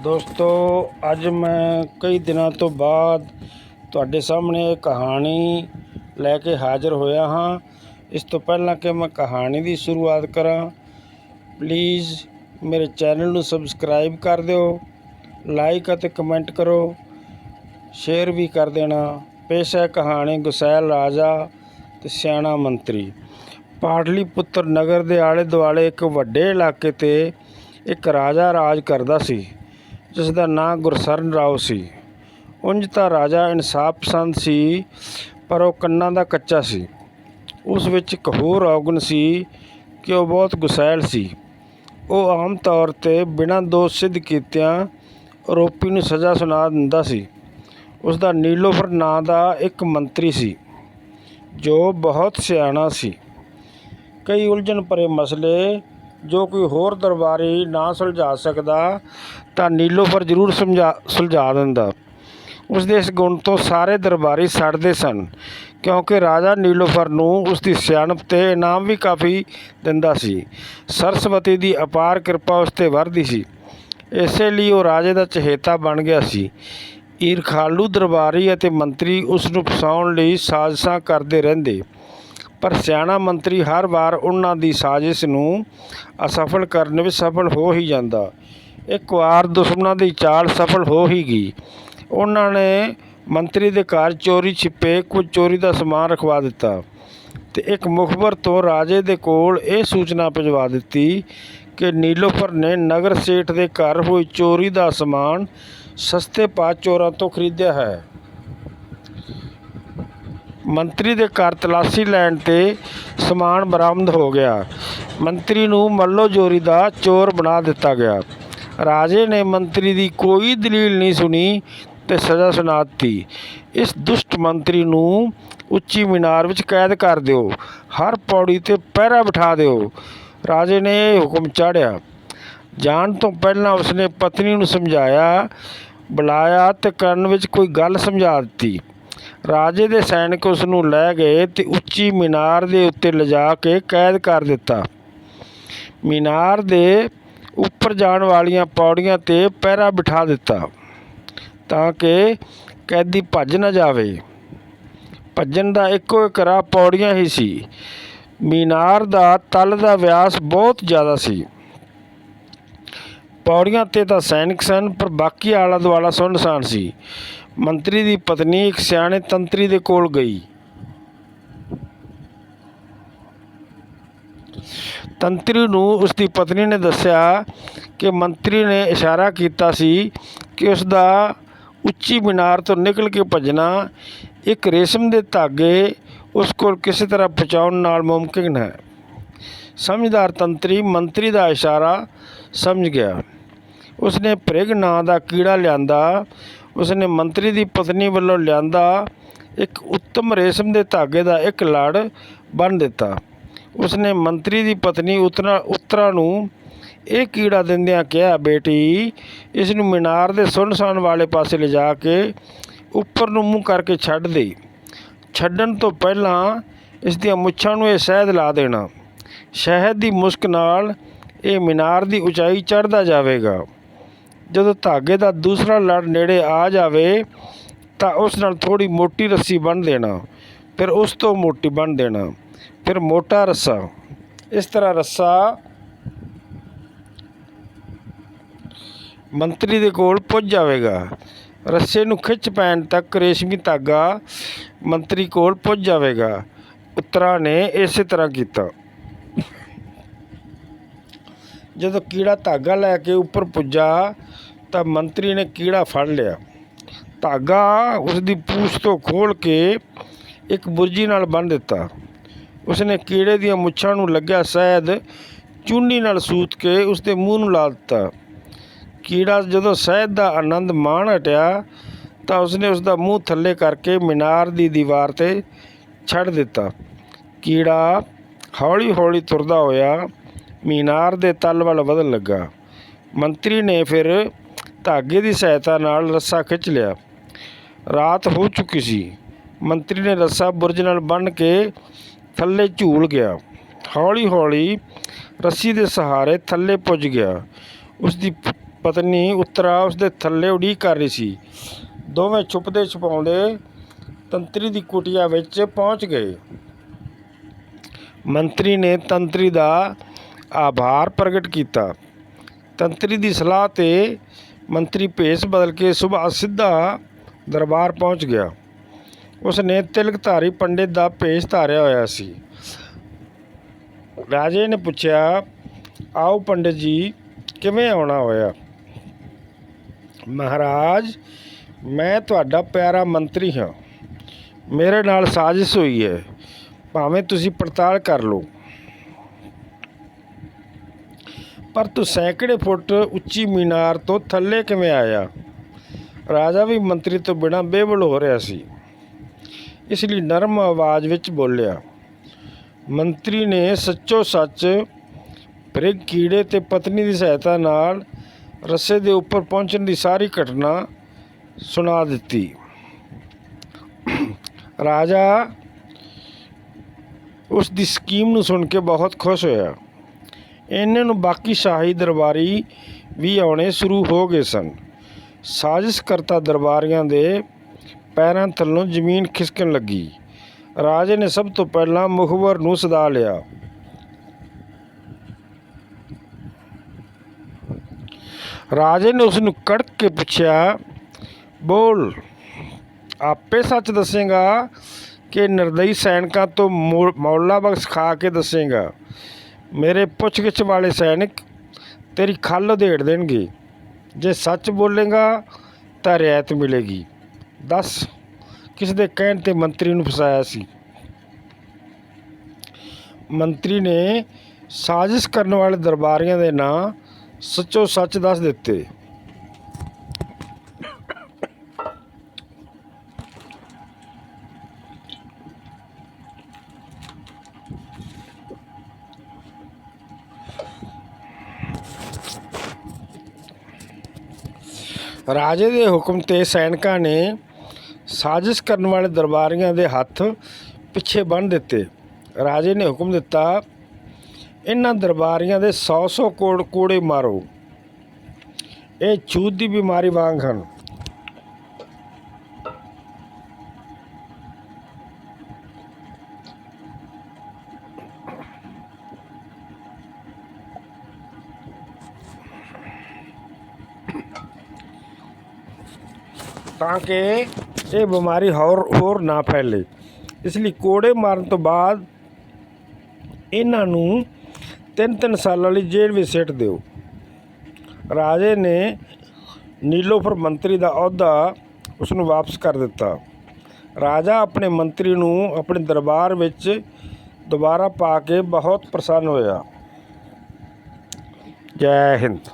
दोस्तों अज मैं कई दिनों तो बाद तुहाडे सामने एक कहानी लैके हाज़र होया हाँ। इस तो पहला कि मैं कहानी की शुरुआत करा, प्लीज़ मेरे चैनल नूं सबसक्राइब कर दो, लाइक और कमेंट करो, शेयर भी कर देना। पेश है कहानी गुसैल राजा ते सियाणा मंत्री। पाटलीपुत्र नगर के आले दुआले एक वड्डे इलाके ते एक राजा राज करदा सी, जिसका नाम गुरसरण राव सी। उंज तां राजा इंसाफ पसंद सी, पर वह कन्ना दा कच्चा सी। उस विच एक होर औगण सी कि वह बहुत गुसैल सी। वह आम तौर ते बिना दोष सिद्ध कीतिਆਂ आरोपी नूं सज़ा सुना दिंदा सी। उसका नीलोफर नां दा एक मंत्री सी, जो बहुत सियाणा सी। कई उलझन भरे मसले जो कोई होर दरबारी ना सुलझा सकदा तां नीलोफर जरूर सुलझा दिंदा। उसदे इस गुण तो सारे दरबारी सड़दे सन, क्योंकि राजा नीलोफर नूं उसकी सियाणप ते इनाम भी काफ़ी दिंदा सी। सरस्वती की अपार किरपा उस ते वरदी सी, इसे लिए वो राजे का चहेता बन गया सी। ईरखालू दरबारी अते मंत्री उस नूं फसाउण लई साजिशां करदे रहिंदे, पर सियाणा मंत्री हर वार उन्हां दी साजिश नूं असफल करन विच सफल हो ही जांदा। एक वार दुश्मनां दी चाल सफल हो ही गई। उन्हां ने मंत्री दे घर चोरी छिपे कुछ चोरी दा समान रखवा दिता ते एक मुखबर तो राजे दे कोल ये सूचना भिजवा दित्ती कि नीलोफर ने नगर सेठ दे घर होई चोरी दा समान सस्ते भाਅ चोरां तो खरीदिया है। मंत्री दे घर तलाशी लैण ते समान बरामद हो गया। मंत्री नूं मल्लो जोरी दा चोर बना दिता गया। राजे ने मंत्री दी कोई दलील नहीं सुनी ते सज़ा सुना दी। इस दुष्ट मंत्री नूं उच्ची मीनार विच कैद कर दिओ, हर पौड़ी ते पहरा बिठा दिओ। राजे ने यह हुक्म चाढ़िया। जाण तो पहलां उसने पत्नी नूं समझाया, बुलाया ते कंन विच कोई गल समझा दित्ती। राजे दे सैनिक उस नूं लै गए ते उच्ची मीनार दे उत्ते लिजा के कैद कर दिता। मीनार दे उपर जाण वालियां पौड़ियां ते पहरा बिठा दिता तां कि कैदी भज न जावे। भजन दा इक्को एक राह पौड़ियां ही सी। मीनार दा तल दा व्यास बहुत ज़्यादा सी। पौड़ियां ते तां सैनिक सन, पर बाकी आला दुआला सुनसान सी। मंत्री दी पत्नी एक सियाणे तंत्री दे कोल गई। तंत्री नूं उसकी पत्नी ने दस्सिया कि मंत्री ने इशारा कीता सी कि उसदा उच्ची मीनार तो निकल के भजना एक रेशम के धागे उस कोल किसी तरह पहुँचाउण नाल मुमकिन है। समझदार तंत्री मंत्री का इशारा समझ गया। उसने भृग नां का कीड़ा लियांदा। उसने मंत्री की पत्नी वालों लियांदा एक उत्तम रेशम के धागे का एक लड़ बन दिता। उसने मंत्री की पत्नी उत्तरा नूं ये कीड़ा दिंदियां कहा, बेटी इस नूं मीनार के सुनसान वाले पासे ले जा के उपर नूं मूँह करके छड्ड दे। छड्डण तो पहलां इस दियां मुच्छां नूं शहद ला देना। शहद की मुश्क नाल ये मीनार की उचाई चढ़ता जाएगा। जदों धागे का दूसरा लड़ नेड़े आ जाए तो उस नाल थोड़ी मोटी रस्सी बन देना, फिर उस तो मोटी बन देना, फिर मोटा रस्सा। इस तरह रस्सा मंत्री दे कोल पुज जाएगा। रस्से नूं खिच पैण तक रेशमी धागा मंत्री कोल पुज जाएगा। उत्तरा ने इस तरह किया। जदों कीड़ा धागा लैके उपर पुजा तो मंत्री ने कीड़ा फड़ लिया। धागा उसकी पूछ तो खोल के एक बुरजी नाल बन दिता। उसने कीड़े दियां मुच्छां नूं लग्या शहद चूनी नाल सूत के उसके मूँह नूं ला दिता। कीड़ा जदों शहद का आनंद माण हटिया तो उसने उसका मूँह थल्ले करके मीनार की दीवार ते छड़ दिता। कीड़ा हौली हौली तुरदा होया मीनार के तल वल वधन लगा। मंत्री ने फिर धागे की सहायता नाल रस्सा खिंच लिया। रात हो चुकी सी। मंत्री ने रस्सा बुरज नाल बन के थल्ले झूल गया। हौली हौली रस्सी के सहारे थल्ले पुज गया। उसकी ਪਤਨੀ ਉੱਤਰਾ ਉਸ ਦੇ ਥੱਲੇ ਉਡੀਕ ਕਰ ਰਹੀ ਸੀ। ਦੋਵੇਂ ਛੁਪਦੇ ਛੁਪਾਉਂਦੇ ਤੰਤਰੀ ਦੀ ਕੁਟੀਆ ਵਿੱਚ ਪਹੁੰਚ ਗਏ। ਮੰਤਰੀ ਨੇ ਤੰਤਰੀ ਦਾ ਆਭਾਰ ਪ੍ਰਗਟ ਕੀਤਾ। ਤੰਤਰੀ ਦੀ ਸਲਾਹ 'ਤੇ ਮੰਤਰੀ ਭੇਸ ਬਦਲ ਕੇ ਸੁਬਾਹ ਸਿੱਧਾ ਦਰਬਾਰ ਪਹੁੰਚ ਗਿਆ। ਉਸ ਨੇ ਤਿਲਕਧਾਰੀ ਪੰਡਿਤ ਦਾ ਭੇਸ ਧਾਰਿਆ ਹੋਇਆ ਸੀ। ਰਾਜੇ ਨੇ ਪੁੱਛਿਆ, ਆਓ ਪੰਡਿਤ ਜੀ, ਕਿਵੇਂ ਆਉਣਾ ਹੋਇਆ? ਮਹਾਰਾਜ, ਮੈਂ ਤੁਹਾਡਾ ਪਿਆਰਾ ਮੰਤਰੀ ਹਾਂ। ਮੇਰੇ ਨਾਲ ਸਾਜ਼ਿਸ਼ ਹੋਈ ਹੈ, ਭਾਵੇਂ ਤੁਸੀਂ ਪੜਤਾਲ ਕਰ ਲਓ। ਪਰ ਤੂੰ ਸੈਂਕੜੇ ਫੁੱਟ ਉੱਚੀ ਮੀਨਾਰ ਤੋਂ ਥੱਲੇ ਕਿਵੇਂ ਆਇਆ? ਰਾਜਾ ਵੀ ਮੰਤਰੀ ਤੋਂ ਬਿਨਾਂ ਬੇਵੱਲ ਹੋ ਰਿਹਾ ਸੀ, ਇਸ ਲਈ ਨਰਮ ਆਵਾਜ਼ ਵਿੱਚ ਬੋਲਿਆ। ਮੰਤਰੀ ਨੇ ਸੱਚੋ ਸੱਚ ਭ੍ਰਿਗ ਕੀੜੇ ਤੇ ਪਤਨੀ ਦੀ ਸਹਾਇਤਾ ਨਾਲ ਰੱਸੇ ਦੇ ਉੱਪਰ ਪਹੁੰਚਣ ਦੀ ਸਾਰੀ ਘਟਨਾ ਸੁਣਾ ਦਿੱਤੀ। ਰਾਜਾ ਉਸ ਦੀ ਸਕੀਮ ਨੂੰ ਸੁਣ ਕੇ ਬਹੁਤ ਖੁਸ਼ ਹੋਇਆ। ਇੰਨੇ ਨੂੰ ਬਾਕੀ ਸ਼ਾਹੀ ਦਰਬਾਰੀ ਵੀ ਆਉਣੇ ਸ਼ੁਰੂ ਹੋ ਗਏ ਸਨ। ਸਾਜ਼ਿਸ਼ਕਰਤਾ ਦਰਬਾਰੀਆਂ ਦੇ ਪੈਰਾਂ ਥੱਲੋਂ ਜ਼ਮੀਨ ਖਿਸਕਣ ਲੱਗੀ। ਰਾਜੇ ਨੇ ਸਭ ਤੋਂ ਪਹਿਲਾਂ ਮੁਖਬਰ ਨੂੰ ਸਦਾ ਲਿਆ। ਰਾਜੇ ਨੇ ਉਸ ਨੂੰ ਕੜਕ ਕੇ ਪੁੱਛਿਆ, ਬੋਲ, ਆਪੇ ਸੱਚ ਦੱਸੇਗਾ ਕਿ ਨਿਰਦਈ ਸੈਨਿਕਾਂ ਤੋਂ ਮੌਲਾ ਬਖਸ਼ ਖਾ ਕੇ ਦੱਸੇਗਾ? ਮੇਰੇ ਪੁੱਛਗਿੱਛ ਵਾਲੇ ਸੈਨਿਕ ਤੇਰੀ ਖੱਲ ਉਧੇੜ ਦੇਣਗੇ। ਜੇ ਸੱਚ ਬੋਲੇਗਾ ਤਾਂ ਰਿਆਇਤ ਮਿਲੇਗੀ। ਦੱਸ, ਕਿਸ ਦੇ ਕਹਿਣ 'ਤੇ ਮੰਤਰੀ ਨੂੰ ਫਸਾਇਆ ਸੀ? ਮੰਤਰੀ ਨੇ ਸਾਜ਼ਿਸ਼ ਕਰਨ ਵਾਲੇ ਦਰਬਾਰੀਆਂ ਦੇ ਨਾਂ ਸੱਚੋ ਸੱਚ ਦੱਸ ਦਿੱਤੇ। ਰਾਜੇ ਦੇ ਹੁਕਮ 'ਤੇ ਸੈਨਿਕਾਂ ਨੇ ਸਾਜ਼ਿਸ਼ ਕਰਨ ਵਾਲੇ ਦਰਬਾਰੀਆਂ ਦੇ ਹੱਥ ਪਿੱਛੇ ਬੰਨ੍ਹ ਦਿੱਤੇ। ਰਾਜੇ ਨੇ ਹੁਕਮ ਦਿੱਤਾ, ਇਹਨਾਂ ਦਰਬਾਰੀਆਂ ਦੇ 100 ਕੋੜੇ ਮਾਰੋ। ਇਹ ਛੂਤ ਦੀ ਬਿਮਾਰੀ ਵਾਂਗ ਹਨ। ਤਾਂ ਕਿ ਇਹ ਬਿਮਾਰੀ ਹੋਰ ਨਾ ਫੈਲੇ। ਇਸ ਲਈ ਕੋੜੇ ਮਾਰਨ ਤੋਂ ਬਾਅਦ ਇਹਨਾਂ ਨੂੰ 3-3 ਸਾਲਾਂ ਲਈ ਜੇਲ੍ਹ ਵਿੱਚ ਸਿੱਟ ਦਿਓ। ਰਾਜੇ ਨੇ ਨੀਲੋਫਰ ਮੰਤਰੀ ਦਾ ਅਹੁਦਾ ਉਸ ਨੂੰ ਵਾਪਸ ਕਰ ਦਿੱਤਾ। ਰਾਜਾ ਆਪਣੇ ਮੰਤਰੀ ਨੂੰ ਆਪਣੇ ਦਰਬਾਰ ਵਿੱਚ ਦੁਬਾਰਾ ਪਾ ਕੇ ਬਹੁਤ ਪ੍ਰਸੰਨ ਹੋਇਆ। ਜੈ ਹਿੰਦ।